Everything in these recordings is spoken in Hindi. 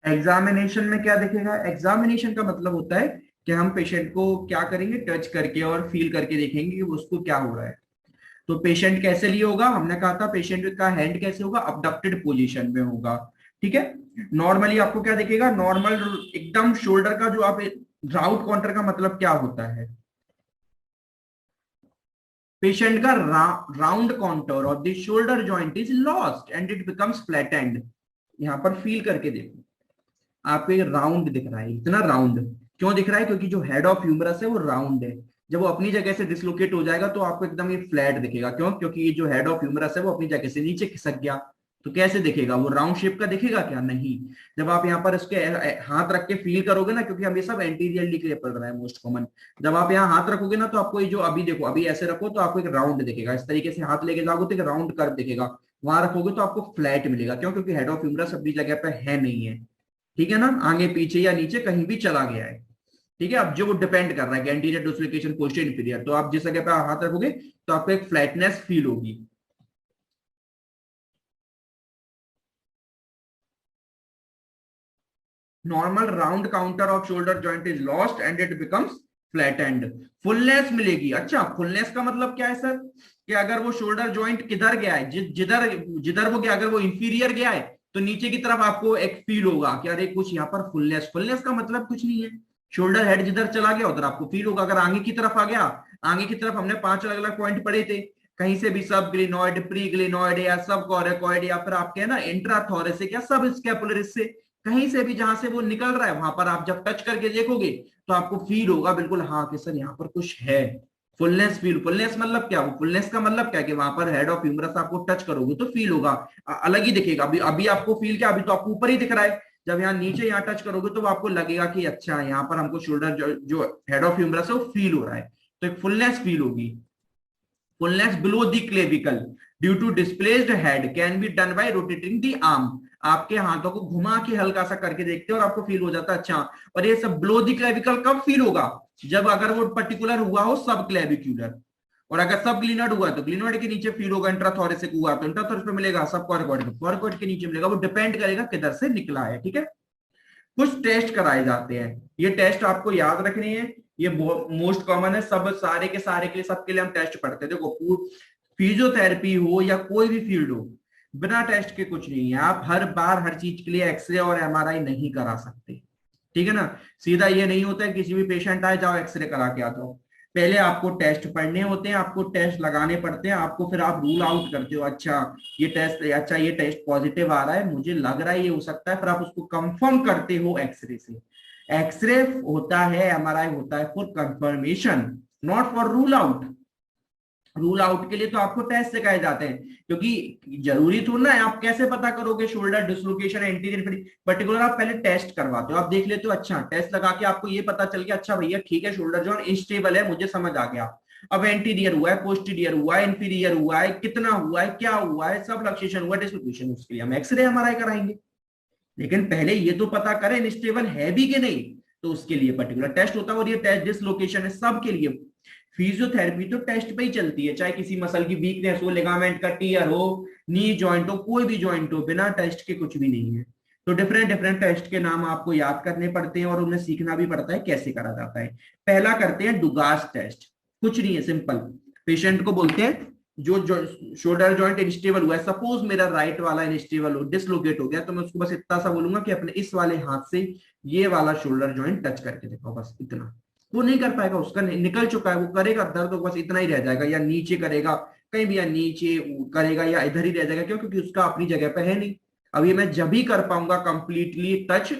एग्जामिनेशन में क्या दिखेगा? एग्जामिनेशन का मतलब होता है कि हम पेशेंट को क्या करेंगे, टच करके और फील करके देखेंगे कि उसको क्या हो रहा है। तो पेशेंट कैसे लिए होगा? हमने कहा था पेशेंट का हैंड कैसे होगा, अबडक्टेड पोजीशन में होगा। ठीक है। नॉर्मली आपको क्या दिखेगा? नॉर्मल एकदम शोल्डर का जो आप राउट काउंटर का मतलब क्या होता है? पेशेंट का round counter of the shoulder joint is lost and it becomes flattened. यहां पर फील करके देखो, आपको ये राउंड दिख रहा है, इतना राउंड क्यों दिख रहा है? क्योंकि जो हेड ऑफ ह्यूमरस है वो राउंड है। जब वो अपनी जगह से डिसलोकेट हो जाएगा तो आपको एकदम ये फ्लैट दिखेगा। क्यों? क्योंकि ये जो हेड ऑफ ह्यूमरस है वो अपनी जगह से नीचे खिसक गया। तो कैसे दिखेगा? वो राउंड शेप का दिखेगा क्या? नहीं। जब आप यहाँ पर इसके हाथ रख के फील करोगे ना, क्योंकि हम ये सब एंटीरियरली के लिए पढ़ रहे हैं मोस्ट कॉमन। जब आप यहाँ हाथ रखोगे ना तो आपको ये जो अभी देखो, अभी ऐसे रखो तो आपको एक राउंड दिखेगा। इस तरीके से हाथ लेके जाओगे तो एक राउंड कर्व दिखेगा। वहां रखोगे तो आपको फ्लैट मिलेगा। क्यों? क्योंकि हेड ऑफ ह्यूमरस अपनी जगह पे है नहीं है। ठीक है ना? आगे पीछे या नीचे कहीं भी चला गया है। ठीक है। अब जो वो डिपेंड कर रहा है कि एंटीरियर डिसलोकेशन पोस्टीरियर इंफीरियर, तो आप जिस जगह पे हाथ रखोगे तो आपको एक फ्लैटनेस फील होगी। Normal round counter off shoulder joint is lost and it becomes flattened. Fullness मिलेगी। अच्छा, फुलनेस का मतलब क्या है सर? कि अगर वो शोल्डर जॉइंट किधर गया है, जिधर जिधर वो गया, अगर वो इंफीरियर गया है तो नीचे की तरफ आपको एक फील होगा कि अरे कुछ यहाँ पर फुलनेस। फुलनेस का मतलब कुछ नहीं है, शोल्डर हेड जिधर चला गया उधर आपको फील होगा। अगर आगे की तरफ आ गया, आगे की तरफ हमने 5 अलग अलग पॉइंट पढ़े थे, कहीं से भी सब ग्लिनॉइड, प्री ग्लिनॉइड या सब कॉरेकॉइड या फिर आपके है ना इंट्राथोरेसिक या सब स्कैपुलर, इससे कहीं से भी जहां से वो निकल रहा है वहां पर आप जब टच करके देखोगे तो आपको फील होगा बिल्कुल, हाँ कि सर यहाँ पर कुछ है। Fullness feel. फुलनेस मतलब क्या? वो फुलनेस का मतलब क्या है कि वहां पर हेड ऑफ ह्यूमरस आपको टच करोगे तो फील होगा। अलग ही दिखेगा। अभी अभी आपको फील क्या? अभी तो आपको ऊपर ही दिख रहा है। जब यहाँ नीचे यहाँ टच करोगे तो आपको लगेगा कि अच्छा यहाँ पर हमको शोल्डर जो हेड ऑफ ह्यूमरस है वो फील हो रहा है। तो एक फुलनेस फील होगी। Fullness below the clavicle due to displaced head can be done by rotating the arm। आपके हाथों को घुमा के हल्का सा करके देखते हैं और आपको फील हो जाता है। अच्छा, और ये सब below the clavicle कब फील होगा? जब अगर वो पर्टिकुलर हुआ हो सब क्लेविक्यूलर, और अगर सब ग्लिनोइड हुआ तो ग्लिनोइड के नीचे फील होगा। इंट्राथोरेसिक हुआ तो इंट्राथोरेस पे मिलेगा, सब कॉर्कोइड के नीचे मिलेगा। वो डिपेंड करेगा किधर से निकला है। ठीक है। कुछ टेस्ट कराए जाते हैं, ये टेस्ट आपको याद रखने हैं। ये मोस्ट कॉमन है, सब सारे के सारे के लिए, सबके लिए हम टेस्ट पढ़ते हैं। देखो, फिजियोथेरेपी हो या कोई भी फील्ड हो, बिना टेस्ट के कुछ नहीं है। आप हर बार हर चीज के लिए एक्सरे और एमआरआई नहीं करा सकते। ठीक है ना? सीधा ये नहीं होता है किसी भी पेशेंट आए जाओ एक्सरे करा के आ जाओ। पहले आपको टेस्ट पढ़ने होते हैं, आपको टेस्ट लगाने पड़ते हैं, आपको फिर आप रूल आउट करते हो। अच्छा ये टेस्ट, अच्छा ये टेस्ट पॉजिटिव आ रहा है, मुझे लग रहा है ये हो सकता है, फिर आप उसको कंफर्म करते हो एक्सरे से। एक्सरे होता है, एमआरआई होता है for confirmation, not for rule out. Rule out के लिए तो आपको टेस्ट सिखाए जाते हैं, क्योंकि जरूरी थोड़ा ना है। आप कैसे पता करोगे शोल्डर डिसलोकेशन एंटीरियर पर्टिकुलर? आप पहले टेस्ट करवाते हो, आप देख लेते हो। अच्छा, टेस्ट लगा के आपको ये पता चल गया, अच्छा भैया ठीक है शोल्डर जॉइंट इंस्टेबल है, मुझे समझ आ गया। अब एंटीरियर हुआ है, पोस्टीरियर हुआ है, इंफीरियर हुआ है, कितना हुआ है, क्या हुआ है, सब लक्सेशन हुआ, डिसलोकेशन, उसके लिए हम एक्सरे एमआरआई कराएंगे। लेकिन पहले ये तो पता करें इंस्टेबल है भी कि नहीं, तो उसके लिए पर्टिकुलर टेस्ट होता है। और ये टेस्ट डिसलोकेशन है सबके लिए। फिजियोथेरेपी तो टेस्ट पे ही चलती है, चाहे किसी मसल की वीकनेस हो, लिगामेंट का टियर हो, नी जॉइंट हो, कोई भी जॉइंट हो, बिना टेस्ट के कुछ भी नहीं है। तो डिफरेंट डिफरेंट टेस्ट के नाम आपको याद करने पड़ते हैं और उन्हें सीखना भी पड़ता है कैसे करा जाता है। पहला करते हैं डुगास टेस्ट। कुछ नहीं है, सिंपल। पेशेंट को बोलते हैं जो शोल्डर जॉइंट इंस्टेबल हुआ है, सपोज मेरा राइट वाला इंस्टेबल हो, डिसलोकेट हो गया, तो मैं उसको बस इतना सा बोलूंगा कि अपने इस वाले हाथ से ये वाला शोल्डर जॉइंट टच करके दिखाओ, बस इतना। वो नहीं कर पाएगा, उसका निकल चुका है, वो करेगा दर्द तो बस इतना ही रह जाएगा, या नीचे करेगा कहीं भी, या नीचे करेगा या इधर ही रह जाएगा। क्यों? क्योंकि उसका अपनी जगह पे है नहीं। अब ये मैं जब ही कर पाऊंगा कंप्लीटली टच,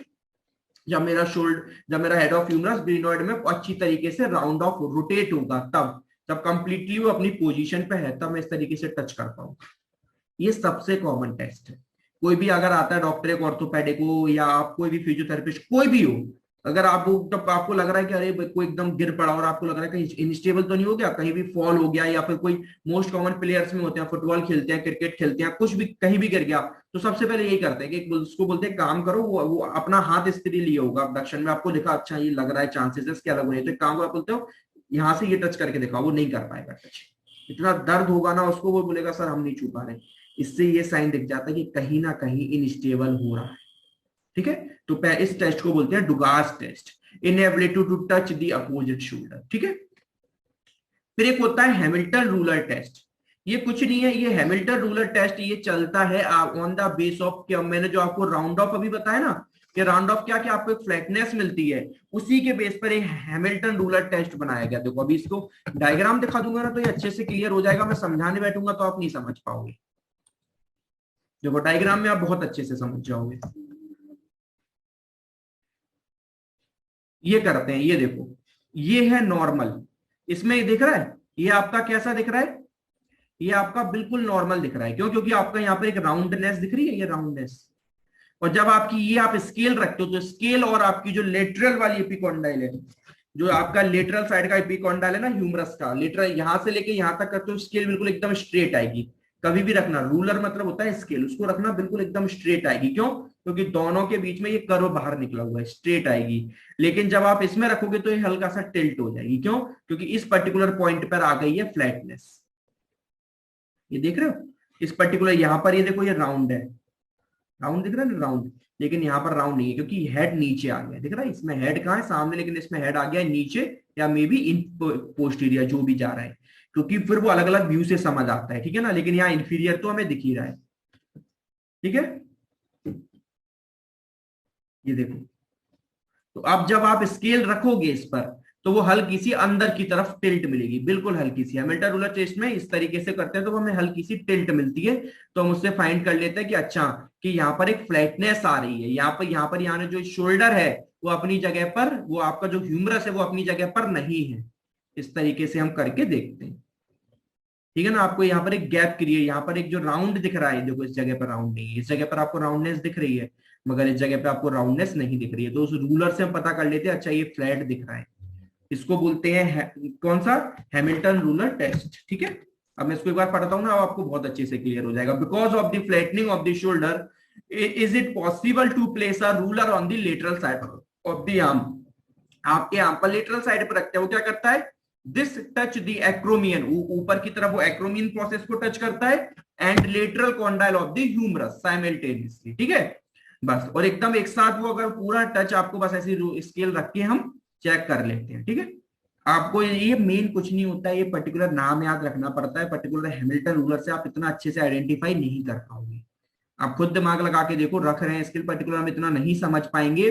जब मेरा हेड ऑफ ह्यूमरस ग्रीनोइड में अच्छी तरीके से राउंड ऑफ रोटेट होगा, तब जब कंप्लीटली वो अपनी पोजीशन पे है तब मैं इस तरीके से टच कर पाऊंगा। ये सबसे कॉमन टेस्ट है। कोई भी अगर आता है डॉक्टर, एक ऑर्थोपेडिक हो या आप कोई भी फिजियोथेरेपिस्ट कोई भी हो, अगर आप तब आपको लग रहा है कि अरे कोई एकदम गिर पड़ा और आपको लग रहा है कहीं इनस्टेबल तो नहीं हो गया, कहीं भी फॉल हो गया, या फिर कोई मोस्ट कॉमन प्लेयर्स में होते हैं, फुटबॉल खेलते हैं, क्रिकेट खेलते हैं, कुछ भी कहीं भी गिर गया, तो सबसे पहले यही करते हैं कि उसको बोलते हैं काम करो, वो अपना हाथ स्त्री लिए होगा abduction में, आपको दिखा अच्छा ये लग रहा है चांसेस है इसके अलग होने, तो एक काम को आप बोलते हो यहाँ से ये टच करके दिखाओ, वो नहीं कर पाएगा टच। इतना दर्द होगा ना उसको, वो बोलेगा सर हम नहीं छू पा रहे। इससे ये साइन दिख जाता है कि कहीं ना कहीं इनस्टेबल हो रहा है। ठीक है, तो इस टेस्ट को बोलते हैं Dugas test, inability to touch the opposite shoulder. ठीक है, फिर एक होता है हैमिल्टन रूलर टेस्ट। ये कुछ नहीं है, ये हैमिल्टन रूलर टेस्ट ये चलता है ऑन द बेस ऑफ, क्या मैंने जो आपको राउंड ऑफ अभी बताया ना, कि राउंड ऑफ क्या, कि आपको एक फ्लैटनेस मिलती है, उसी के बेस पर एक हैमिल्टन रूलर टेस्ट बनाया गया। देखो अभी इसको डायग्राम दिखा दूंगा ना तो ये अच्छे से क्लियर हो जाएगा, मैं समझाने बैठूंगा तो आप नहीं समझ पाओगे। देखो डायग्राम में आप बहुत अच्छे से समझ जाओगे। ये करते हैं, ये देखो, ये है नॉर्मल, इसमें ये दिख रहा है, ये आपका कैसा दिख रहा है, ये आपका बिल्कुल नॉर्मल दिख रहा है। क्यों? क्योंकि आपका यहाँ पर एक राउंडनेस दिख रही है, ये राउंडनेस। और जब आपकी ये आप स्केल रखते हो तो स्केल और आपकी जो लेटरल वाली एपिकॉन्डाइल है, जो आपका लेटरल साइड का एपिकॉन्डाइल है ना ह्यूमरस का, लेटरल यहां से लेके यहां तक करते हो स्केल बिल्कुल एकदम स्ट्रेट आएगी। कभी भी रखना, रूलर मतलब होता है स्केल, उसको रखना बिल्कुल एकदम स्ट्रेट आएगी। क्यों? क्योंकि दोनों के बीच में ये कर्व बाहर निकला हुआ है, स्ट्रेट आएगी। लेकिन जब आप इसमें रखोगे तो ये हल्का सा टिल्ट हो जाएगी। क्यों? क्योंकि इस पर्टिकुलर पॉइंट पर आ गई है फ्लैटनेस। ये देख रहे हो, इस पर्टिकुलर यहां पर ये देखो, ये राउंड है, राउंड दिख रहा है ना, राउंड, लेकिन यहाँ पर राउंड नहीं है क्योंकि हेड नीचे आ गया। दिख रहा है, इसमें हेड कहाँ है, सामने, लेकिन इसमें हेड आ गया है नीचे, या मे बी इन पोस्टीरियर, जो भी जा रहा है, क्योंकि फिर वो अलग अलग व्यू से समझ आता है। ठीक है ना, लेकिन यहाँ इंफीरियर तो हमें दिख ही रहा है। ठीक है, ये देखो, तो अब जब आप स्केल रखोगे इस पर तो वो हल्की सी अंदर की तरफ टिल्ट मिलेगी, बिल्कुल हल्की सी। हैमिल्टन रूलर टेस्ट में इस तरीके से करते हैं तो हमें हल्की सी टिल्ट मिलती है, तो हम उससे फाइंड कर लेते हैं कि अच्छा, कि यहाँ पर एक फ्लैटनेस आ रही है, यहाँ जो शोल्डर है वो अपनी जगह पर, वो आपका जो ह्यूमरस है वो अपनी जगह पर नहीं है। इस तरीके से हम करके देखते हैं। ठीक है ना, आपको यहाँ पर एक गैप क्रिएट, यहाँ पर एक जो राउंड दिख रहा है, देखो इस जगह पर राउंड नहीं है, इस जगह पर आपको राउंडनेस दिख रही है, मगर इस जगह पे आपको राउंडनेस नहीं दिख रही है। तो उस रूलर से हम पता कर लेते हैं, अच्छा ये फ्लैट दिख रहा है। इसको बोलते हैं कौन सा, हैमिल्टन रूलर टेस्ट। ठीक है, अब मैं इसको एक बार पढ़ता हूं ना, आपको बहुत अच्छे से क्लियर हो जाएगा। Because of the flattening of the shoulder is it possible to place a ruler on the lateral side of the arm. आपके आर्म पर लेटरल साइड पर रखते हैं, वो क्या करता है, दिस टच द एक्रोमियन, ऊपर की तरफ वो एक्रोमियन प्रोसेस को टच करता है, and lateral condyle of the humerus simultaneously. ठीक है, बस, और एकदम एक साथ वो अगर पूरा टच आपको बस ऐसी स्केल रख के हम चेक कर लेते हैं। ठीक है, आपको ये मेन कुछ नहीं होता है, ये पर्टिकुलर नाम याद रखना पड़ता है। पर्टिकुलर हैमिल्टन रूलर से आप इतना अच्छे से आइडेंटिफाई नहीं कर पाओगे। आप खुद दिमाग लगा के देखो, रख रहे हैं स्केल, पर्टिकुलर हम इतना नहीं समझ पाएंगे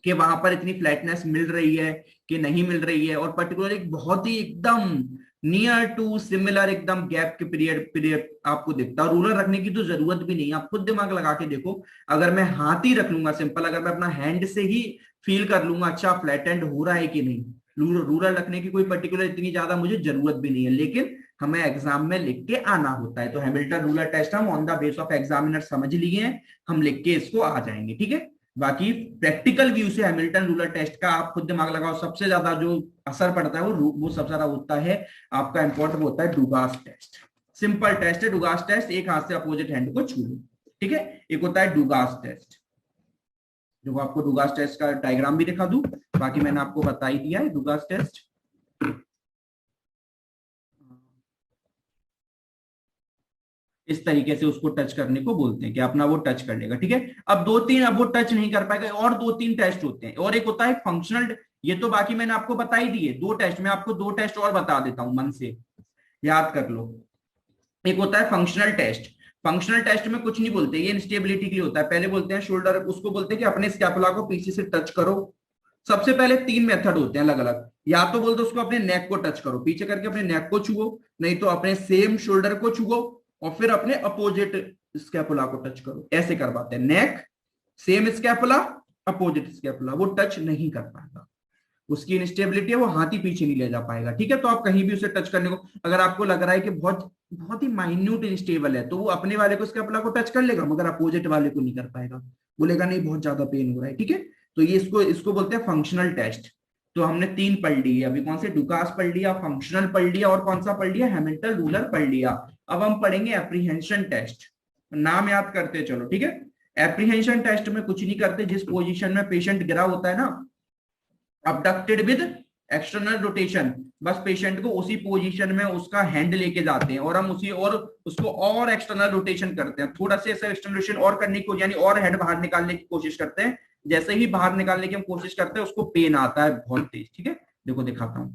कि वहां पर इतनी फ्लैटनेस मिल रही है कि नहीं मिल रही है, और पर्टिकुलर एक बहुत ही एकदम नियर टू सिमिलर एकदम गैप के पीरियड आपको दिखता है। रूलर रखने की तो जरूरत भी नहीं, आप खुद दिमाग लगा के देखो। अगर मैं हाथ ही रख लूंगा सिंपल, अगर मैं अपना हैंड से ही फील कर लूंगा अच्छा फ्लैट एंड हो रहा है कि नहीं, रूलर रखने की कोई पर्टिकुलर इतनी ज्यादा मुझे जरूरत भी नहीं है, लेकिन हमें एग्जाम में लिख के आना होता है। तो हैमिल्टन रूलर टेस्ट हम on the base of examiner समझ लिए हैं, हम लिख के इसको आ जाएंगे। ठीक है, बाकी प्रैक्टिकल व्यू से हैमिल्टन रूलर टेस्ट का आप खुद दिमाग लगाओ, सबसे ज्यादा जो असर पड़ता है वो सबसे ज्यादा होता है आपका इंपॉर्टेंट होता है डुगास टेस्ट। सिंपल टेस्ट है डुगास टेस्ट, एक हाथ से अपोजिट हैंड को छू लो। ठीक है, एक होता है डुगास टेस्ट, जो आपको डुगास टेस्ट का डायग्राम भी दिखा दूं, बाकी मैंने आपको बता ही दिया है डुगास टेस्ट। इस तरीके से उसको टच करने को बोलते हैं कि अपना वो टच कर लेगा। ठीक है, अब दो तीन, अब वो टच नहीं कर पाएगा, और दो तीन टेस्ट होते हैं, और एक होता है फंक्शनल। ये तो बाकी मैंने आपको बता ही दिए, दो टेस्ट, मैं आपको दो टेस्ट और बता देता हूं, मन से याद कर लो। एक होता है फंक्शनल टेस्ट। फंक्शनल टेस्ट में कुछ नहीं बोलते, ये इंस्टेबिलिटी के लिए होता है। पहले बोलते हैं शोल्डर, उसको बोलते हैं कि अपने स्कैपुला को पीछे से टच करो। सबसे पहले तीन मेथड होते हैं अलग अलग, या तो बोलते उसको अपने नेक को टच करो, पीछे करके अपने नेक को छुओ, नहीं तो अपने सेम शोल्डर को छुओ और फिर अपने अपोजिट स्कैपुला को टच करो। ऐसे करवाते हैं, नेक, सेम स्कैपुला, अपोजिट स्कैपुला, वो टच नहीं कर पाएगा, उसकी इंस्टेबिलिटी है, वो हाथ ही पीछे नहीं ले जा पाएगा। ठीक है, तो आप कहीं भी उसे टच करने को, अगर आपको लग रहा है कि बहुत बहुत ही माइन्यूट इंस्टेबल है, तो वो अपने वाले को स्कैपुला को टच कर लेगा, मगर अपोजिट वाले को नहीं कर पाएगा, बोलेगा नहीं बहुत ज्यादा पेन हो रहा है। ठीक है, तो ये इसको इसको बोलते हैं फंक्शनल टेस्ट। तो हमने तीन पढ़ ली है अभी, कौन से, डुकास पढ़ लिया, फंक्शनल पढ़ लिया, और कौन सा पढ़ लिया, हैमिल्टन रूलर पढ़ लिया। अब हम पढ़ेंगे एप्रीहेंशन टेस्ट, नाम याद करते चलो। ठीक है, एप्रीहेंशन टेस्ट में कुछ नहीं करते, जिस पोजीशन में पेशेंट गिरा होता है ना, abducted with एक्सटर्नल रोटेशन, बस पेशेंट को उसी पोजीशन में उसका हैंड लेके जाते हैं और हम उसी और उसको और एक्सटर्नल रोटेशन करते हैं, थोड़ा सा एक्सटर्नल रोटेशन और करने की, यानी और हेड बाहर निकालने की कोशिश करते हैं। जैसे ही बाहर निकालने की हम कोशिश करते हैं उसको पेन आता है बहुत तेज। ठीक है, देखो दिखाता हूं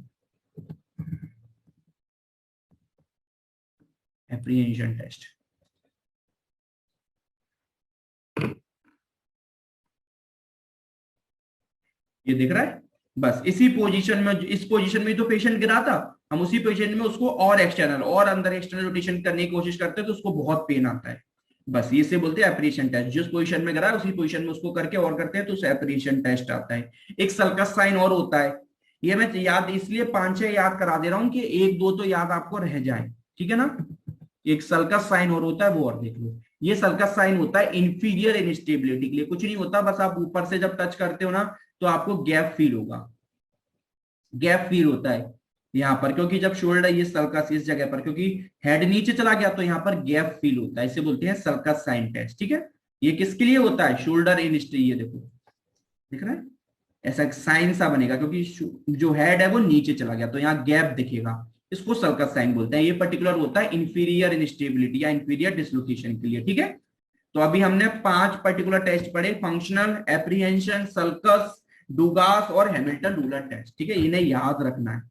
एप्रीहेंशन टेस्ट। ये दिख रहा है, बस इसी पोजीशन में, इस पोजीशन में तो पेशेंट गिरा था, हम उसी पोजीशन में उसको और एक्सटर्नल और अंदर एक्सटर्नल रोटेशन करने की कोशिश करते हैं तो उसको बहुत पेन आता है। बस ये से बोलते हैं एप्रीहेंशन टेस्ट। जिस पोजीशन में गिरा है उसी पोजीशन में उसको करके और करते हैं तो उसे एप्रीहेंशन टेस्ट आता है। एक सर्कस साइन और होता है, ये मैं याद इसलिए 5-6 याद करा दे रहा हूं कि 1-2 तो याद आपको रह जाए। ठीक है ना, एक सर्कस साइन और होता है, वो और देख लो। ये सर्कस साइन होता है इंफीरियर इंस्टेबिलिटी के लिए, कुछ नहीं होता, बस आप ऊपर से जब टच करते हो ना तो आपको गैप फील होगा, गैप फील होता है यहाँ पर, क्योंकि जब शोल्डर ये सर्कस इस जगह पर, क्योंकि हेड नीचे चला गया तो यहाँ पर गैप फील होता है, इसे बोलते हैं सर्कस साइन टेस्ट। ठीक है, ये किसके लिए होता है, शोल्डर इंस्टे, ये देखो दिख रहा है, ऐसा साइन सा बनेगा क्योंकि जो हेड है वो नीचे चला गया तो यहाँ गैप दिखेगा, इसको सर्कस साइन बोलते हैं। ये पर्टिकुलर होता है इंफीरियर इंस्टेबिलिटी या इंफीरियर डिसलोकेशन के लिए। ठीक है, तो अभी हमने 5 पर्टिकुलर टेस्ट पढ़े, फंक्शनल, एप्रीहेंशन, सर्कस, डुगास और हैमिल्टन रूलर टेस्ट। ठीक है, इन्हें याद रखना है।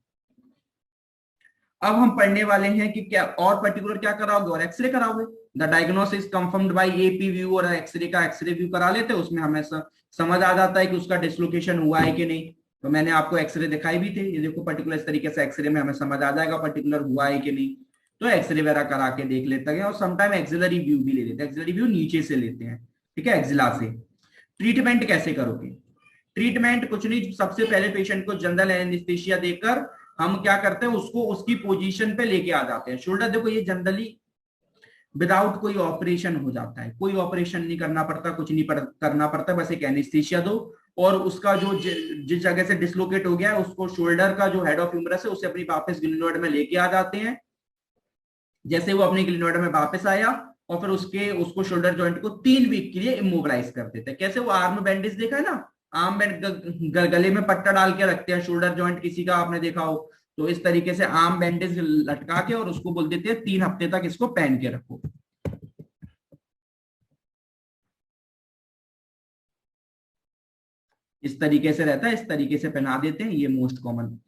अब हम पढ़ने वाले हैं कि क्या और पर्टिकुलर क्या कराओगे, और एक्सरे कराओगे। The diagnosis confirmed by AP view और एक्सरे का एक्सरे व्यू करा लेते हैं, उसमें हमें समझ आ जाता है कि उसका डिसलोकेशन हुआ है कि नहीं। तो मैंने आपको एक्सरे दिखाई भी थे, ये देखो पर्टिकुलर इस तरीके से एक्सरे में हमें समझ आ जाएगा पर्टिकुलर हुआ है कि नहीं। तो एक्सरे वगैरह करा के देख लेते हैं और समटाइम एक्सिलरी व्यू भी ले लेते हैं, एक्सिलरी व्यू नीचे से लेते हैं। ठीक है, एक्सिला से। ट्रीटमेंट कैसे करोगे, ट्रीटमेंट कुछ नहीं, सबसे पहले पेशेंट को जनरल एनेस्थीसिया देकर हम क्या करते हैं, उसको उसकी पोजीशन पे लेके आ जाते हैं। शोल्डर देखो ये जनरली विदाउट कोई ऑपरेशन हो जाता है, कोई ऑपरेशन नहीं करना पड़ता, कुछ नहीं करना पड़ता, बस एक एनेस्थीसिया दो और उसका जो जिस जगह से डिसलोकेट हो गया है उसको, शोल्डर का जो हेड ऑफ ह्यूमरस है उसे अपनी वापस ग्लिनोइड में लेके आ जाते हैं। जैसे वो अपने ग्लिनोइड में वापस आया और फिर उसको शोल्डर जॉइंट को 3 वीक के लिए इमोबलाइज कर देते हैं। कैसे, वो आर्म बैंडेज देखा है ना, आर्म बैंड गले में पट्टा डाल के रखते हैं शोल्डर जॉइंट, किसी का आपने देखा हो तो इस तरीके से आर्म बैंडेज लटका के और उसको बोल देते हैं 3 हफ्ते तक इसको पहन के रखो। इस तरीके से रहता है, इस तरीके से पहना देते हैं, ये मोस्ट कॉमन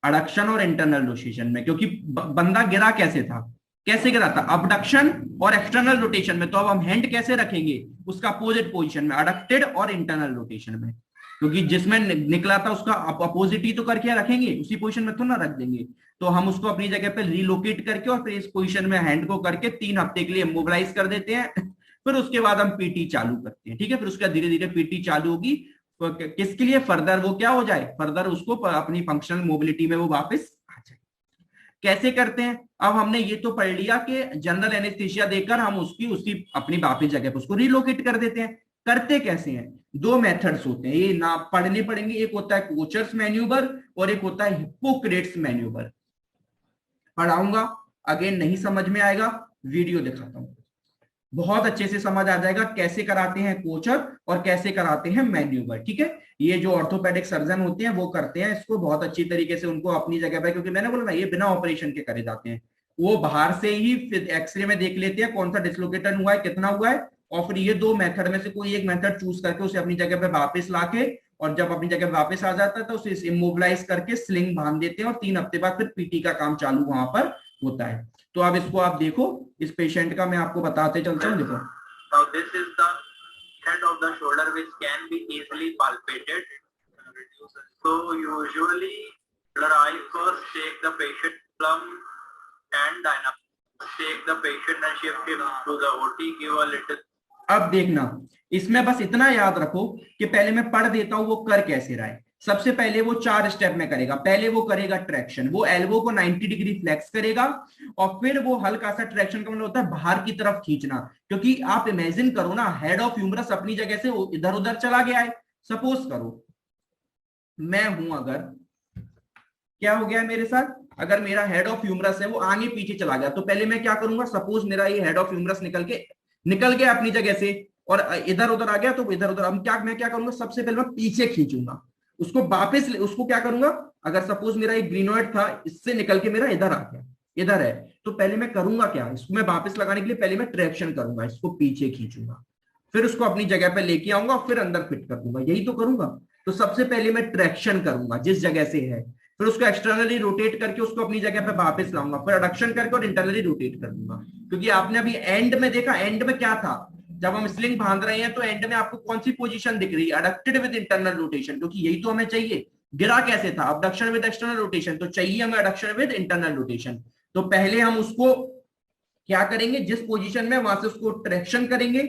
अडक्शन और इंटरनल रोटेशन में। क्योंकि बंदा गिरा कैसे था, कैसे गिरा था, अबडक्शन और एक्सटर्नल रोटेशन में, तो अब हम हैंड कैसे रखेंगे, उसका अपोजिट पोजीशन में, अडक्टेड और इंटरनल रोटेशन में, क्योंकि जिसमें निकला था उसका अपोजिट ही तो करके रखेंगे, उसी पोजीशन में तो ना रख देंगे। तो हम उसको अपनी जगह पे रिलोकेट करके और फिर इस पोजीशन में हैंड को करके 3 हफ्ते के लिए मोबिलाइज कर देते हैं। फिर उसके बाद हम पीटी चालू करते हैं। ठीक है, फिर उसका धीरे धीरे पीटी चालू होगी, तो किसके लिए, फर्दर वो क्या हो जाए, फर्दर उसको अपनी फंक्शनल मोबिलिटी में वो वापस आ जाए। कैसे करते हैं, अब हमने ये तो पढ़ लिया कि जनरल एनेस्थीसिया देकर हम उसी अपनी वापस जगह पर उसको रिलोकेट कर देते हैं। करते कैसे हैं, 2 मेथड्स होते हैं, ये ना पढ़ने पड़ेंगे, एक होता है कोचर्स मैन्यूवर और एक होता है हिप्पोक्रेट्स मैन्यूवर। पढ़ाऊंगा, अगेन नहीं समझ में आएगा वीडियो दिखाता हूं, बहुत अच्छे से समझ आ जाएगा कैसे कराते हैं कोचर और कैसे कराते हैं मैन्यूवर। ठीक है, ये जो ऑर्थोपेडिक सर्जन होते हैं वो करते हैं इसको बहुत अच्छी तरीके से, उनको अपनी जगह पे, क्योंकि मैंने बोला ना ये बिना ऑपरेशन के करे जाते हैं, वो बाहर से ही फिर एक्सरे में देख लेते हैं कौन सा डिसलोकेशन हुआ है, कितना हुआ है, और फिर ये 2 मेथड में से कोई एक मेथड चूज करके उसे अपनी जगह पे वापस लाके, और जब अपनी जगह वापस आ जाता है तो उसे इमोबिलाइज करके स्लिंग बांध देते हैं और 3 हफ्ते बाद फिर पीटी का काम चालू वहां पर होता है। तो अब इसको आप देखो, इस पेशेंट का मैं आपको बताते चलता हूँ। देखो, now this is the head of the shoulder which can be easily palpated. So usually I first take the patient plumb and dynamic, take the patient and shift him to the OT, give a little. अब देखना, इसमें बस इतना याद रखो कि पहले मैं पढ़ देता हूं वो कर कैसे रहा है। सबसे पहले वो 4 स्टेप में करेगा। पहले वो करेगा ट्रैक्शन, वो एल्बो को 90 डिग्री फ्लेक्स करेगा और फिर वो हल्का सा, ट्रैक्शन का मतलब होता है बाहर की तरफ खींचना, क्योंकि आप इमेजिन करो ना हेड ऑफ ह्यूमरस अपनी जगह से इधर उधर चला गया है। सपोज करो मैं हूं, अगर क्या हो गया है मेरे साथ, अगर मेरा हेड ऑफ ह्यूमरस है वो आगे पीछे चला गया, तो पहले मैं क्या करूंगा, सपोज मेरा ये हेड ऑफ ह्यूमरस निकल गया अपनी जगह से और इधर उधर आ गया, तो इधर उधर मैं क्या करूंगा, सबसे पहले मैं पीछे खींचूंगा। उसको वापस उसको क्या करूंगा, अगर सपोज मेरा एक ग्रीनोइड था, इससे निकल के मेरा इधर आ गया, इधर है, तो पहले मैं करूंगा क्या, इसको मैं वापस लगाने के लिए पहले मैं ट्रैक्शन करूंगा, इसको पीछे खींचूंगा, फिर उसको अपनी जगह पे लेके आऊंगा, फिर अंदर फिट कर दूंगा, यही तो करूंगा। तो सबसे पहले मैं ट्रैक्शन करूंगा जिस जगह से है, फिर उसको एक्सटर्नली रोटेट करके उसको अपनी जगह पे वापस लाऊंगा, फिर अडक्शन करके और इंटरनली रोटेट कर दूंगा। क्योंकि आपने अभी एंड में देखा, एंड में क्या था, जब हम स्लिंग बांध रहे हैं तो एंड में आपको कौन सी पोजीशन दिख रही है, अडक्टेड विद इंटरनल रोटेशन, क्योंकि यही तो हमें चाहिए। गिरा कैसे था, अबडक्शन विद एक्सटर्नल रोटेशन, तो चाहिए हमें अडक्शन विद इंटरनल रोटेशन। तो पहले हम उसको क्या करेंगे, जिस पोजीशन में, वहां से उसको ट्रैक्शन करेंगे,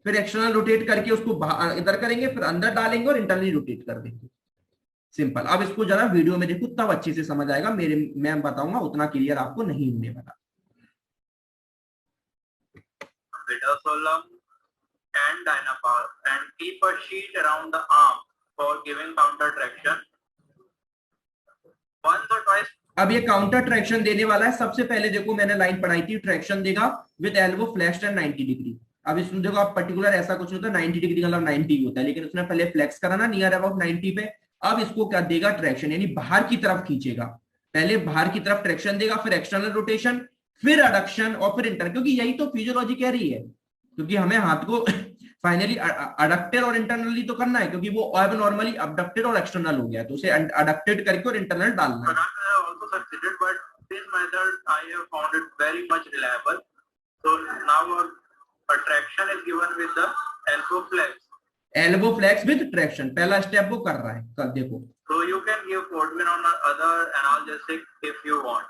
फिर एक्सटर्नल रोटेट करके उसको इधर करेंगे, फिर अंदर डालेंगे और इंटरनली रोटेट कर देंगे। सिंपल। अब इसको जरा वीडियो में देखो, तब अच्छे से समझ आएगा, मेरे मैं बताऊंगा उतना क्लियर आपको नहीं होने वाला। Metasolam and Dynapar and keep a sheet around the arm for giving counter traction. Once or twice. अब ये काउंटर ट्रैक्शन देने वाला है। सबसे पहले देखो मैंने लाइन पढ़ाई थी, ट्रैक्शन देगा with elbow flexed and 90 degree. अब इसमें देखो आप पर्टिकुलर ऐसा कुछ नहीं होता, 90 डिग्री मतलब 90 होता है, लेकिन उसने पहले फ्लेक्स कराना नियर अबाउट 90 पे। अब इसको क्या देगा, ट्रैक्शन, यानी बाहर की तरफ खींचेगा, पहले बाहर की तरफ ट्रैक्शन देगा, फिर एक्सटर्नल रोटेशन, फिर अडक्शन और फिर इंटरनल, क्योंकि यही तो फिजियोलॉजी कह रही है, क्योंकि हमें हाथ को फाइनली अडक्टेड और इंटरनली तो करना है, क्योंकि वो अब नॉर्मली अबडक्टेड और एक्सटर्नल हो गया, तो उसे अडक्टेड करके और इंटरनल डालना है। Succeeded, but this method I have found it very much reliable. So now a traction is given with the elbow flex. Elbow flex with traction, पहला स्टेप वो कर रहा है, कर देखो। So you can give Codwin on other analgesic if you want.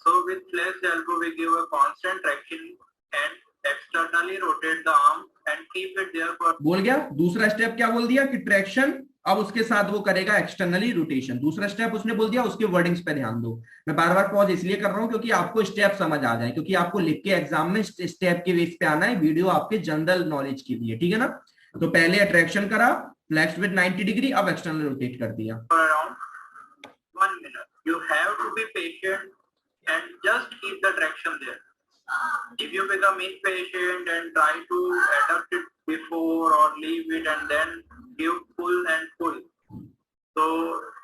So with flexed elbow we give a constant traction and externally rotate the arm and keep it there for. बोल गया। दूसरा स्टेप क्या बोल दिया कि ट्रैक्शन, अब उसके साथ वो करेगा एक्सटर्नली रोटेशन। दूसरा स्टेप उसने बोल दिया, उसके वर्डिंग्स पे ध्यान दो। मैं बार बार पॉज इसलिए कर रहा हूं क्योंकि आपको स्टेप समझ आ जाए, क्योंकि आपको लिख के एग्जाम में स्टेप के बेस पे आना है, वीडियो आपके जनरल नॉलेज के लिए, ठीक है ना। तो पहले अट्रैक्शन करा, फ्लेक्स्ड विद 90 डिग्री, अब एक्सटर्नल रोटेट कर दिया। Around 1 minute. You have to be patient and just keep the traction there. If you become impatient and try to adapt it before or leave it and then give pull and pull, so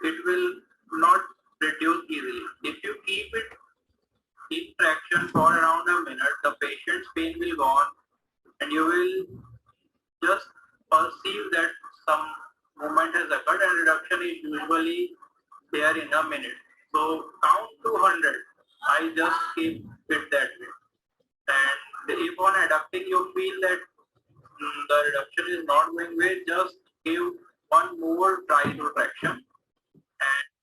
it will not reduce easily. If you keep traction for around a minute, the patient's pain will go on and you will just perceive that some movement has occurred, and reduction is usually there in a minute. So count to 100. I just keep it that way. And if on adapting you feel that the reduction is not going well, just give one more try to traction.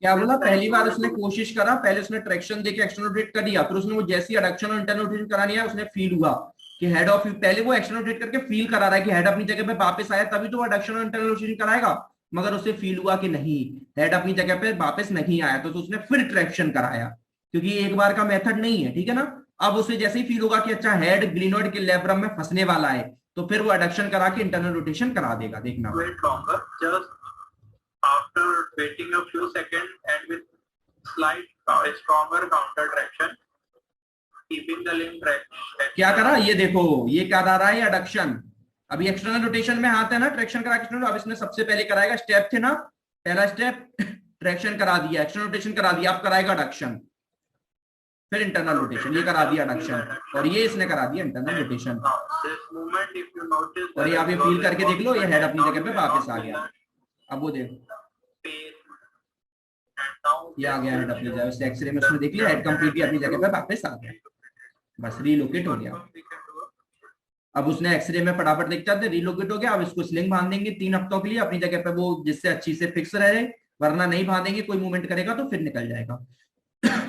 क्या बोला, पहली बार उसने कोशिश करा, पहले उसने ट्रैक्शन देके एक्सटर्नल रोटेट कर दिया, फिर उसने वो जैसी अडक्शन और इंटरनल रोटेशन करानी है, उसने फील हुआ कि हेड ऑफ, पहले वो एक्सटर्नल रोटेट करके फील करा रहा है कि हेड अपनी जगह पे वापस आया, तभी तो वो अडक्शन और इंटरनल रोटेशन कराएगा। मगर उसे फील हुआ कि नहीं, हेड अपनी जगह पे वापस नहीं आया, तो उसने फिर ट्रैक्शन कराया, क्योंकि एक बार का मेथड नहीं है, ठीक है ना। अब उसे जैसे ही फील होगा कि अच्छा हेड ग्लिनोइड के लेब्रम में फंसने वाला है, तो फिर वो अडक्शन करा के इंटरनल रोटेशन करा देगा। देखना, wait longer, just after waiting a few seconds and with slight stronger counter traction, keeping the limb traction. क्या करा, ये देखो, ये क्या रहा है, अडक्शन। अभी एक्सटर्नल रोटेशन में हाथ है ना, ट्रैक्शन करा एक्सटर्नल, अब इसने सबसे पहले कराएगा, स्टेप थे ना, पहला स्टेप ट्रैक्शन करा दिया, एक्सटर्नल रोटेशन करा दिया, अब कराएगा अडक्शन, फिर इंटरनल रोटेशन, ये करा दिया अडक्शन, और ये इसने करा दिया इंटरनल रोटेशन। और ये आप ये फील करके देख लो, ये हेड अपनी जगह पे वापस आ गया। अब वो देखो, ये आ गया हेड अपनी जगह, उस एक्सरे में उसने देख लिया हेड कंप्लीटली अपनी जगह पे वापस आ गया, बस रीलोकेट हो गया। अब उसने एक्सरे में फटाफट देखता है, रीलोकेट हो गया। अब इसको स्लिंग बांध देंगे 3 हफ्तों के लिए अपनी जगह पे, वो जिससे अच्छी से फिक्स रहे, वरना नहीं बांधेंगे, कोई मूवमेंट करेगा तो फिर निकल जाएगा,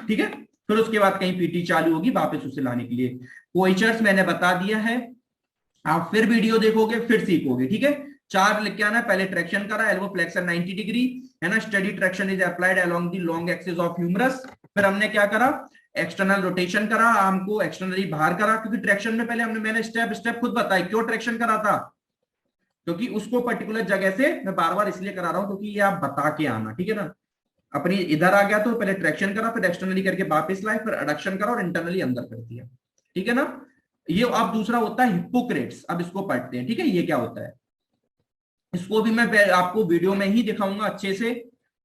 ठीक है। फिर उसके बाद कहीं पीटी चालू होगी वापस उसे लाने के लिए। पोइचर्स मैंने बता दिया है, आप फिर वीडियो देखोगे फिर सीखोगे, ठीक है। 4 लिख के आना, पहले ट्रैक्शन करा, एल्बो फ्लेक्सर 90 डिग्री, है ना, steady traction is applied along the long axis of humerus. फिर हमने क्या करा, एक्सटर्नल रोटेशन करा, आर्म को एक्सटर्नली बाहर करा, क्योंकि ट्रैक्शन में पहले मैंने स्टेप खुद बताया क्यों ट्रैक्शन करा था, क्योंकि उसको पर्टिकुलर जगह से, मैं बार बार इसलिए करा रहा हूं क्योंकि ये आप बता के आना, ठीक है ना। अपनी इधर आ गया तो पहले ट्रैक्शन करा, फिर एक्सटर्नली करके वापस लाए, फिर अडक्शन करा और इंटरनली अंदर कर दिया, ठीक है ना। ये अब दूसरा होता है हिप्पोक्रेट्स, अब इसको पढ़ते हैं, ठीक है। ये क्या होता है, इसको भी मैं आपको वीडियो में ही दिखाऊंगा अच्छे से।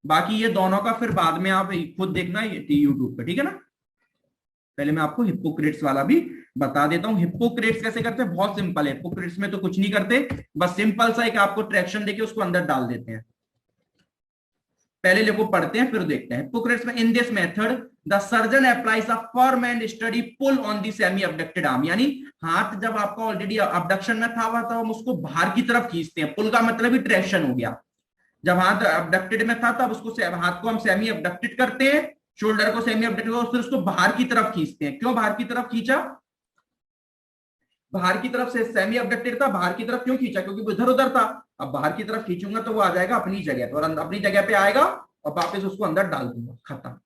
बाकी ये दोनों का फिर बाद में आप खुद देखना यूट्यूब पे, ठीक है ना। पहले मैं आपको हिप्पोक्रेट्स वाला भी बता देता हूं। हिप्पोक्रेट्स कैसे करते हैं, बहुत सिंपल है। हिप्पोक्रेट्स में तो कुछ नहीं करते, बस सिंपल सा एक आपको ट्रैक्शन देके उसको अंदर डाल देते हैं। पहले देखो पढ़ते हैं फिर देखते हैं। हिप्पोक्रेट्स में in this method the surgeon applies a firm and steady pull on the semi abducted arm, यानी हाथ जब आपका ऑलरेडी अबडक्शन में था हुआ तो हम उसको बाहर की तरफ खींचते हैं। पुल का मतलब ही ट्रैक्शन हो गया। जब हाथ अबडक्टेड में था तब उसको हाथ को हम सेमी अबडक्टेड करते हैं, शोल्डर को सेमी अबडक्टेड फिर उसको बाहर की तरफ खींचते हैं। क्यों बाहर की तरफ खींचा, बाहर की तरफ से सेमी अबडक्टेड था, बाहर की तरफ क्यों खींचा, क्योंकि वो इधर उधर था। अब बाहर की तरफ खींचूंगा तो वो आ जाएगा अपनी जगह पर, और अपनी जगह पे आएगा और वापस उसको अंदर डाल दूंगा, खत्म।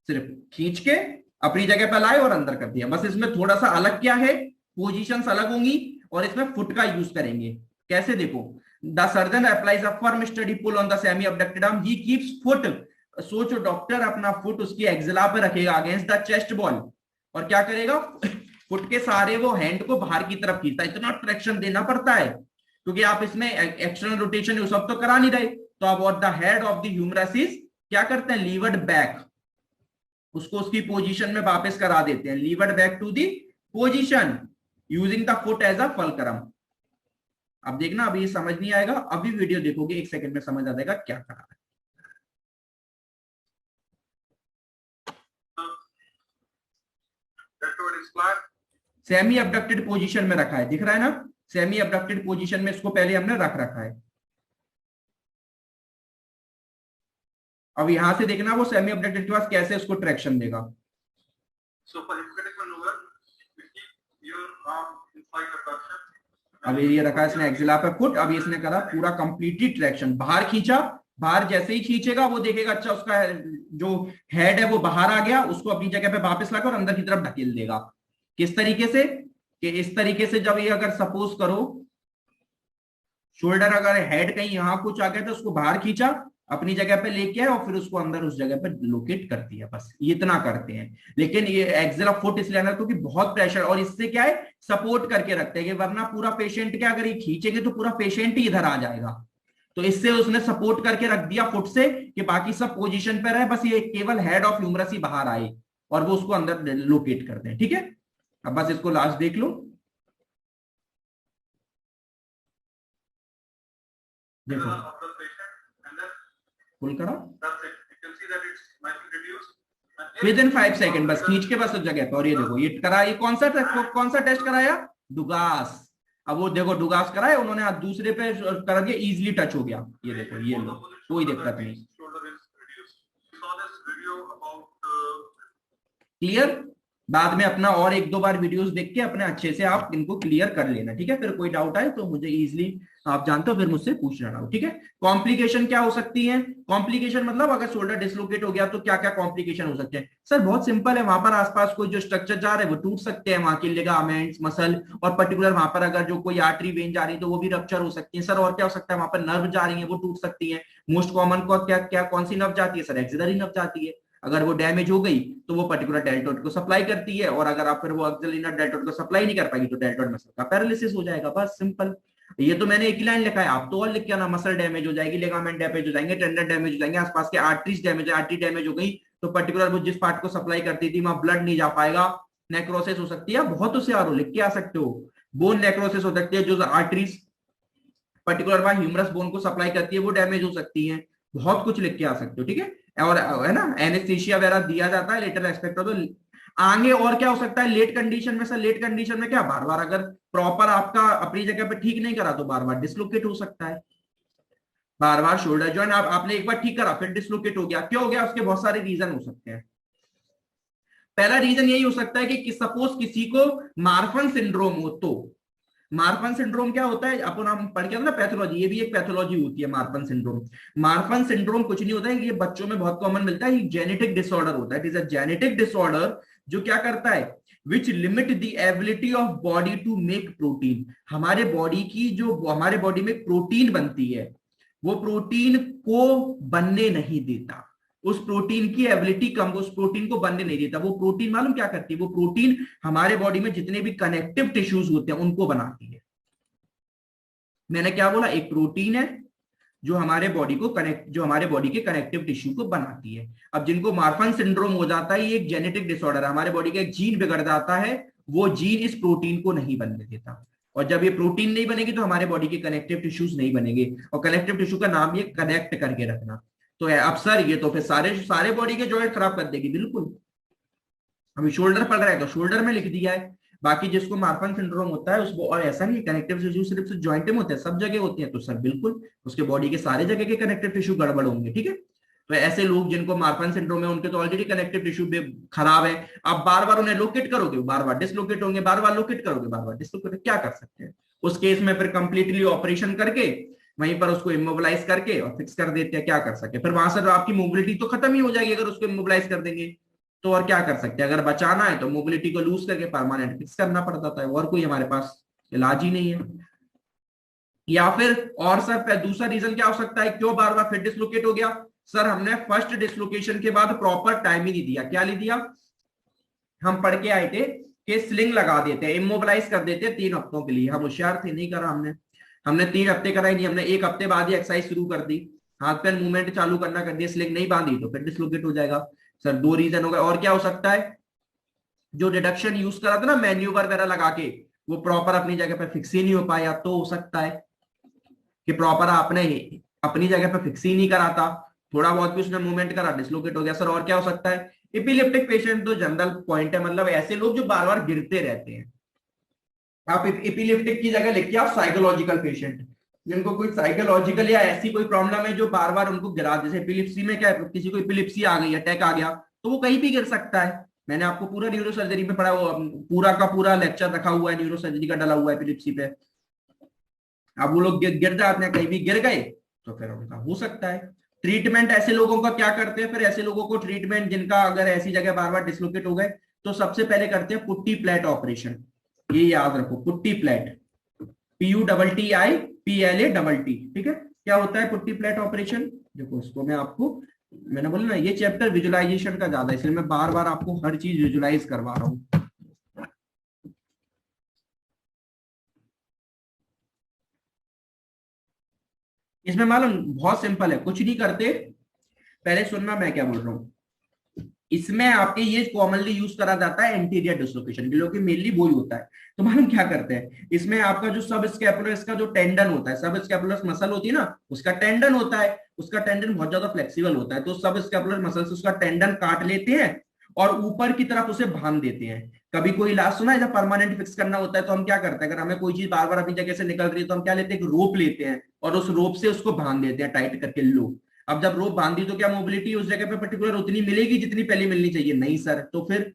सिर्फ खींच के अपनी जगह पर लाए और अंदर कर दिया। बस इसमें थोड़ा सा अलग क्या है, पोजीशंस अलग होंगी और इसमें फुट का यूज करेंगे। कैसे देखो, the surgeon applies a firm steady pull on the semi abducted arm, he keeps foot, सोचो डॉक्टर अपना फुट उसकी एक्सिला पे रखेगा अगेंस्ट द चेस्ट बॉल, और क्या करेगा, फुट के सारे वो हैंड को बाहर की तरफ खींचता है। इतना ट्रैक्शन देना पड़ता है क्योंकि आप इसमें एक्सटर्नल रोटेशन वो सब तो करा नहीं रहे। तो अब the head of the humerus is क्या करते हैं, लीवर्ड बैक, उसको उसकी पोजीशन में वापस करा देते हैं। Levered back to the position using the foot as a fulcrum. अब देखना, अभी समझ नहीं आएगा, अभी वीडियो देखोगे 1 सेकंड में समझ आ जाएगा क्या करा है। सेमी अबडक्टेड पोजीशन में रखा है, दिख रहा है ना, सेमी अबडक्टेड पोजीशन में इसको पहले हमने रख रखा है। अब यहां से देखना वो सेमी अबडक्टेड के पास कैसे उसको ट्रैक्शन देगा। अब ये रखा इसने एक्सिला पे फुट, अब इसने करा पूरा कंप्लीटली ट्रैक्शन, बाहर खींचा, बाहर जैसे ही खींचेगा वो देखेगा अच्छा उसका जो हेड है वो बाहर आ गया, उसको अपनी जगह पे वापस लाकर और अंदर की तरफ ढकेल देगा। किस तरीके से, कि इस तरीके से, जब ये अगर सपोज करो शोल्डर अगर हेड कहीं यहां कुछ आ गया तो उसको बाहर खींचा, अपनी जगह पे लेके आए और फिर उसको अंदर उस जगह पे लोकेट कर दिया, बस ये इतना करते हैं। लेकिन ये एक्सिला फुट इसलिए आना क्योंकि बहुत प्रेशर, और इससे क्या है सपोर्ट करके रखते हैं, वरना पूरा पेशेंट क्या, अगर ये खींचेंगे तो पूरा पेशेंट ही इधर आ जाएगा। तो इससे उसने सपोर्ट करके रख दिया फुट से कि बाकी सब पोजीशन पे रहे, बस ये केवल हेड ऑफ ह्यूमरस ही बाहर आए और वो उसको अंदर लोकेट कर दें। ठीक है, अब बस इसको लास्ट देख लो। देखो फुल करो विद इन 5 सेकेंड, बस खींच के बस उस जगह पर। और ये देखो ये करा, ये कौन सा टेस्ट कराया, डुगास। अब वो देखो डुगास कराया उन्होंने, हाथ दूसरे पे कर दिया, इजीली टच हो गया। ये देखो, ये लो, कोई दिक्कत नहीं। क्लियर, बाद में अपना और 1-2 बार वीडियोस देख के अपने अच्छे से आप इनको क्लियर कर लेना। ठीक है, फिर कोई डाउट आए तो मुझे इजीली आप जानते हो फिर मुझसे पूछना डाउट। ठीक है, कॉम्प्लिकेशन क्या हो सकती है, कॉम्प्लिकेशन मतलब अगर शोल्डर डिसलोकेट हो गया तो क्या क्या कॉम्प्लिकेशन हो सकते हैं। सर बहुत सिंपल है, वहां पर आसपास कोई जो स्ट्रक्चर जा रहे हैं वो टूट सकते हैं, वहां के लिगामेंट्स, मसल, और पर्टिकुलर वहां पर अगर जो कोई आर्टरी वेन जा रही है तो वो भी रप्चर हो सकती है। सर और क्या हो सकता है, वहां पर नर्व जा रही है वो टूट सकती है। मोस्ट कॉमन को क्या क्या कौन सी नर्व जाती है, सर एक्सिलरी नर्व जाती है। अगर वो डैमेज हो गई तो वो पर्टिकुलर डेल्टोइड को सप्लाई करती है, और अगर आप फिर वो एक्सिलरी नर्व डेल्टोइड को सप्लाई नहीं कर पाएगी तो डेल्टोइड मसल का पैरालिसिस हो जाएगा, बस सिंपल। ये तो मैंने एक ही लाइन लिखा है, आप तो और लिख के आना, मसल डैमेज हो जाएगी, लिगामेंट डैमेज हो जाएंगे, टेंडन डैमेज हो जाएंगे, आसपास के आर्टरीज डैमेज, आर्टरी डैमेज हो गई तो पर्टिकुलर वो जिस पार्ट को सप्लाई करती थी वहां ब्लड नहीं जा पाएगा, नेक्रोसिस हो सकती है। बहुत उसे आरो लिख के आ सकते हो, बोन नेक्रोसिस हो सकती है, जो आर्टरीज पर्टिकुलर वहां ह्यूमरस बोन को सप्लाई करती है वो डैमेज हो सकती है। बहुत कुछ लिख के आ सकते हो। ठीक है, और है ना एनेस्थीसिया वगैरह दिया जाता है लेटर एस्पेक्ट ऑफ द आगे। और क्या हो सकता है लेट कंडीशन में, सर लेट कंडीशन में क्या, बार बार अगर प्रॉपर आपका अपनी जगह पे ठीक नहीं करा तो बार बार डिसलोकेट हो सकता है। बार बार शोल्डर जॉइंट आपने एक बार ठीक करा फिर डिसलोकेट हो गया, क्यों हो गया, उसके बहुत सारे रीजन हो सकते हैं। पहला रीजन यही हो सकता है कि सपोज किसी को मार्फन सिंड्रोम हो, तो मार्फन सिंड्रोम क्या होता है, अपन हम पढ़ के ना पैथोलॉजी, ये भी एक पैथोलॉजी होती है मार्फन सिंड्रोम। मार्फन सिंड्रोम कुछ नहीं होता है, ये बच्चों में बहुत कॉमन मिलता है, जेनेटिक डिसऑर्डर होता है। It is a genetic disorder जो क्या करता है, which limit the ability of body to make protein. हमारे बॉडी की जो हमारे बॉडी में प्रोटीन बनती है वो प्रोटीन को बनने नहीं देता, उस प्रोटीन की एबिलिटी कम, उस प्रोटीन को बनने नहीं देता। वो प्रोटीन मालूम क्या करती है, वो प्रोटीन हमारे बॉडी में जितने भी कनेक्टिव टिश्यूज होते हैं उनको बनाती है। मैंने क्या बोला, एक प्रोटीन है जो हमारे बॉडी को कनेक्ट, जो हमारे बॉडी के कनेक्टिव टिश्यू को बनाती है। अब जिनको मार्फन सिंड्रोम हो जाता है, ये एक जेनेटिक डिसऑर्डर है, हमारे बॉडी का एक जीन बिगड़ जाता है, वो जीन इस प्रोटीन को नहीं बनने देता, और जब ये प्रोटीन नहीं बनेगी तो हमारे बॉडी के कनेक्टिव टिश्यूज नहीं बनेंगे, और कनेक्टिव टिश्यू का नाम ये कनेक्ट करके रखना। तो अब सर ये तो फिर सारे सारे बॉडी के जॉइंट खराब कर देगी, बिल्कुल। अभी शोल्डर पड़ रहा है तो शोल्डर में लिख दिया है, बाकी जिसको मार्फन सिंड्रोम होता है उसको, और ऐसा नहीं कनेक्टिव टिश्यू सिर्फ ज्वाइंट में होते हैं, सब जगह होते हैं, तो सर बिल्कुल उसके बॉडी के सारे जगह के कनेक्टिव टिश्यू गड़बड़ होंगे, ठीक है। तो ऐसे लोग जिनको मार्फन सिंड्रोम है उनके तो ऑलरेडी कनेक्टिव टिश्यू खराब है, अब बार बार उन्हें लोकेट करोगे, बार बार डिसलोकेट होंगे, बार बार लोकेट करोगे, बार बार डिसलोकेट, क्या कर सकते हैं उस केस में? फिर कंप्लीटली ऑपरेशन करके वहीं पर उसको इमोबिलाइज करके और फिक्स कर देते हैं, क्या कर सकते हैं? फिर वहां से आपकी मोबिलिटी तो खत्म ही हो जाएगी अगर उसको इमोबिलाइज कर देंगे, तो और क्या कर सकते हैं? अगर बचाना है तो मोबिलिटी को लूज करके परमानेंट फिक्स करना पड़ता है, और कोई हमारे पास इलाज ही नहीं है। या फिर और सर दूसरा रीजन क्या हो सकता है, क्यों बार बार फिर डिसलोकेट हो गया? सर हमने फर्स्ट डिसलोकेशन के बाद प्रॉपर टाइम ही नहीं दिया। क्या नहीं दिया? हम पढ़ के आए थे कि स्लिंग लगा देते हैं, इमोबिलाइज कर देते हैं 3 हफ्तों के लिए। हम होशियार थे, नहीं करा हमने, हमने 3 हफ्ते करा ही नहीं, हमने 1 हफ्ते बाद ही एक्सरसाइज शुरू कर दी, हाथ पैर मूवमेंट चालू करना कर दिया, स्लिंग नहीं बांधी तो फिर डिसलोकेट हो जाएगा। सर 2 रीजन हो गए। और क्या हो सकता है? जो रिडक्शन यूज करा था ना मैन्यूवर वगैरह लगा के, वो प्रॉपर अपनी जगह पे फिक्स ही नहीं हो पाया, तो हो सकता है कि प्रॉपर आपने अपनी जगह पे फिक्स ही नहीं करा था, थोड़ा बहुत भी उसने मूवमेंट करा, डिसलोकेट हो गया। सर और क्या हो सकता है? एपिलेप्टिक पेशेंट तो जनरल पॉइंट है, मतलब ऐसे लोग जो बार बार गिरते रहते हैं। आप एपिलेप्टिक की जगह लिखिए आप साइकोलॉजिकल पेशेंट, जिनको कोई साइकोलॉजिकल या ऐसी कोई प्रॉब्लम है जो बार बार उनको गिरा, जैसे एपिलिप्सी में क्या है, किसी को एपिलिप्सी आ गई, अटैक आ गया, तो वो कहीं भी गिर सकता है। मैंने आपको पूरा न्यूरो सर्जरी पे पढ़ा, वो पूरा का पूरा लेक्चर रखा हुआ है न्यूरो सर्जरी का, डला हुआ है एपिलिप्सी पे। अब वो लोग गिर जाते हैं, कहीं भी गिर गए तो फिर उनका हो सकता है। ट्रीटमेंट ऐसे लोगों का क्या करते हैं? फिर ऐसे लोगों को ट्रीटमेंट, जिनका अगर ऐसी जगह बार बार डिसलोकेट हो गए, तो सबसे पहले करते हैं पुट्टी प्लेट ऑपरेशन। ये याद रखो, पुट्टी प्लेट, PUTTIPLATT, ठीक है। क्या होता है पुट्टी प्लेट ऑपरेशन? देखो इसको मैं आपको, मैंने बोला ना ये चैप्टर विजुअलाइजेशन का ज्यादा है, इसलिए मैं बार बार आपको हर चीज विजुअलाइज करवा रहा हूं। इसमें मालूम बहुत सिंपल है, कुछ नहीं करते, पहले सुनना मैं क्या बोल रहा हूँ। इसमें आपके ये कॉमनली यूज करा जाता है एंटीरियर डिसलोकेशन के लिए, कि मेनली वो ही होता है। तो मालूम क्या करते हैं, इसमें आपका जो सब स्कैपुलर का जो टेंडन होता है, सब स्कैपुलर मसल होती है ना, उसका टेंडन होता है, उसका टेंडन बहुत ज्यादा फ्लेक्सिबल होता है, तो सब स्कैपुलर मसल से उसका टेंडन काट लेते हैं और ऊपर की तरफ उसे बांध देते हैं। कभी कोई इलाज सुना है जब परमानेंट फिक्स करना होता है तो हम क्या करते हैं, अगर हमें कोई चीज बार बार अपनी जगह से निकल रही है तो हम क्या लेते हैं, एक रोप लेते हैं और उस रोप से उसको बांध देते हैं टाइट करके। लो, अब जब रोप बांधी तो क्या मोबिलिटी उस जगह पे पर्टिकुलर उतनी मिलेगी जितनी पहले मिलनी चाहिए? नहीं सर। तो फिर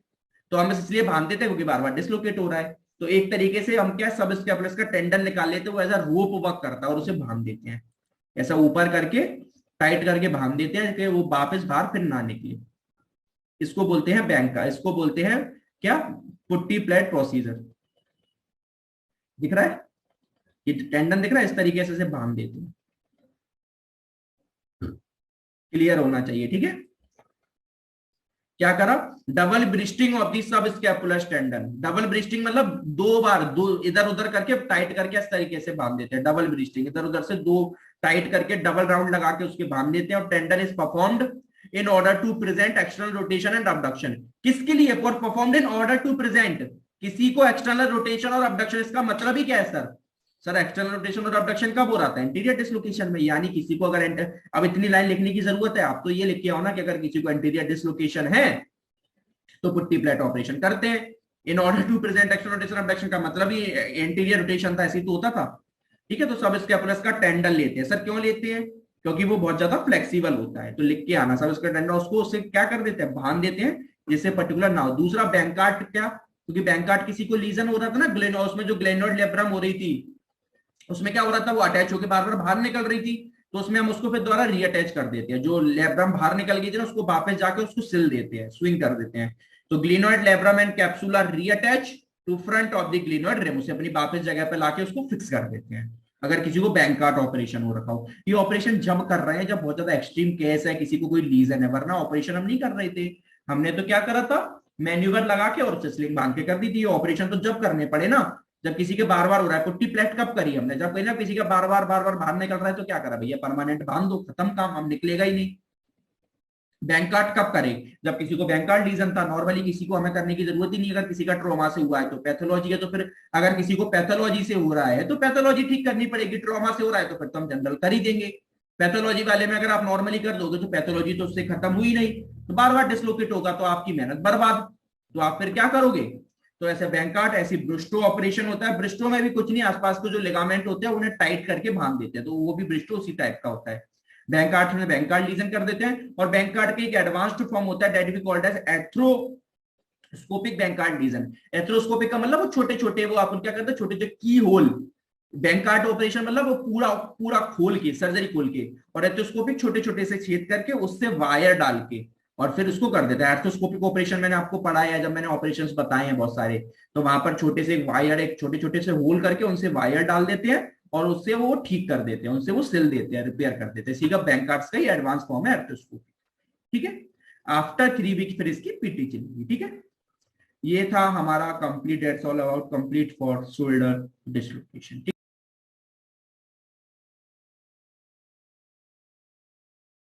तो हम इसलिए बांध देते हैं क्योंकि बार बार डिसलोकेट हो रहा है। तो एक तरीके से हम क्या, सब स्कैपुलस का टेंडन निकाल लेते हैं, वो एज रोप वर्क करता है और उसे बांध देते हैं, ऐसा ऊपर करके टाइट करके बांध देते हैं कि वो वापस बाहर फिर ना निकले। इसको बोलते हैं बैंक का, इसको बोलते हैं क्या, पुट्टी प्लेट प्रोसीजर। दिख रहा है? ये टेंडन दिख रहा है, इस तरीके से बांध देते हैं। क्लियर होना चाहिए, ठीक है। क्या करा? डबल ब्रिस्टिंग ऑफ दी सब स्कैपुलर टेंडन। डबल ब्रिस्टिंग मतलब 2 बार, 2 इधर उधर करके टाइट करके इस तरीके से बांध देते हैं। डबल ब्रिस्टिंग, इधर उधर से 2 टाइट करके डबल राउंड लगा के उसके बांध देते हैं। और tendon is performed in order to prevent external rotation and abduction. किसके लिए? For performed in order to prevent, किसी को एक्सटर्नल रोटेशन और अबडक्शन। इसका मतलब ही क्या है सर? सर एक्सटर्नल रोटेशन और अबडक्शन कब हो रहा था? एंटीरियर डिसलोकेशन में। यानी किसी को अगर, अब इतनी लाइन लिखने की जरूरत है, आप तो ये लिख के आओ ना कि अगर किसी को एंटीरियर डिसलोकेशन है तो पुट्टी प्लेट ऑपरेशन करते हैं। In order to prevent external rotation abduction का मतलब ही एंटीरियर रोटेशन था, ऐसे तो होता था, ठीक है। तो सब स्कैपुलस का टेंडन लेते हैं। सर क्यों लेते हैं? क्योंकि वो बहुत ज्यादा फ्लेक्सिबल होता है। तो लिख के आना, सब इसका टेंडन, उसको उससे क्या कर देते हैं, बांध देते हैं, जिससे पर्टिकुलर ना हो। दूसरा बैंकार्ड, क्या? क्योंकि बैंकार्ड किसी को लीजन हो रहा था ना, ग्लेनोड, उसमें जो ग्लेनोड लेब्रम हो रही थी, उसमें क्या हो रहा था, वो अटैच होकर बार बार बाहर निकल रही थी, तो उसमें हम उसको फिर दोबारा रीअटैच कर देते हैं। जो लेब्रम बाहर निकल गई थी ना, उसको वापस जाके उसको सिल देते हैं, स्विंग कर देते हैं। तो glenoid labrum and capsule are reattached to front of the glenoid rim, उसे अपनी वापस जगह पे लाके उसको फिक्स कर देते हैं। अगर किसी को बैंकार्ड ऑपरेशन हो रखा हो, ये ऑपरेशन जब कर रहे हैं जब बहुत ज्यादा एक्सट्रीम केस है, किसी को कोई लीजन है, वरना ऑपरेशन हम नहीं कर रहे थे। हमने तो क्या करा था, मैन्यूवर लगा के और स्लिंग बांध के कर दी थी। ऑपरेशन तो जब करने पड़े ना, जब किसी के बार बार हो रहा है, पुट्टी प्लेट कब करी हमने, जब कहीं ना किसी का बार बार बाहर निकल रहा है तो क्या करा भैया, परमानेंट बांध दो, खत्म काम, हम निकलेगा ही नहीं। बैंकार्ड कब करें, जब किसी को बैंकार्ड लीजन था, नॉर्मली किसी को हमें करने की जरूरत ही नहीं, अगर किसी का ट्रॉमा से हुआ है तो पैथोलॉजी है, तो फिर अगर किसी को पैथोलॉजी से हो रहा है तो पैथोलॉजी ठीक करनी पड़ेगी, ट्रॉमा से हो रहा है तो फिर तो हम जनरल कर ही देंगे। पैथोलॉजी वाले में अगर आप नॉर्मली कर दोगे तो पैथोलॉजी तो उससे खत्म हुई नहीं, तो बार बार डिसलोकेट होगा तो आपकी मेहनत बर्बाद, तो आप फिर क्या करोगे। तो ऐसे बैंकार्ड, ऐसी ब्रिस्टो ऑपरेशन होता है, ब्रिस्टो में भी कुछ नहीं, आसपास के जो लिगामेंट होते हैं उन्हें टाइट करके बांध देते हैं, तो वो भी ब्रिस्टो उसी टाइप का होता है। बैंकार्ड में बैंकार्ड लीजन कर देते हैं, और बैंकार्ड के एक एडवांस्ड फॉर्म होता है that we called as arthroscopic बैंकार्ड लीजन। एथ्रोस्कोपिक का मतलब वो छोटे छोटे, वो आप क्या करते हैं, छोटे छोटे की होल। बैंकार्ड ऑपरेशन मतलब वो पूरा पूरा खोल के, सर्जरी खोल के, और एथ्रोस्कोपिक छोटे छोटे से छेद करके उससे वायर डाल के और फिर उसको कर देता है। एर्थोस्कोपिक ऑपरेशन मैंने आपको पढ़ाया है, जब मैंने ऑपरेशंस बताए हैं बहुत सारे, तो वहां पर छोटे से वायर, एक छोटे छोटे से होल करके उनसे वायर डाल देते हैं और उससे वो ठीक कर देते हैं, उनसे वो सिल देते हैं, रिपेयर कर देते हैं। सीधा बैंकार्ड्स का ही एडवांस फॉर्म है एर्थोस्कोपी। ठीक है, आफ्टर 3 वीक फिर इसकी पीटी चलेगी। ठीक है, ये था हमारा complete, that's all about complete for shoulder dislocation.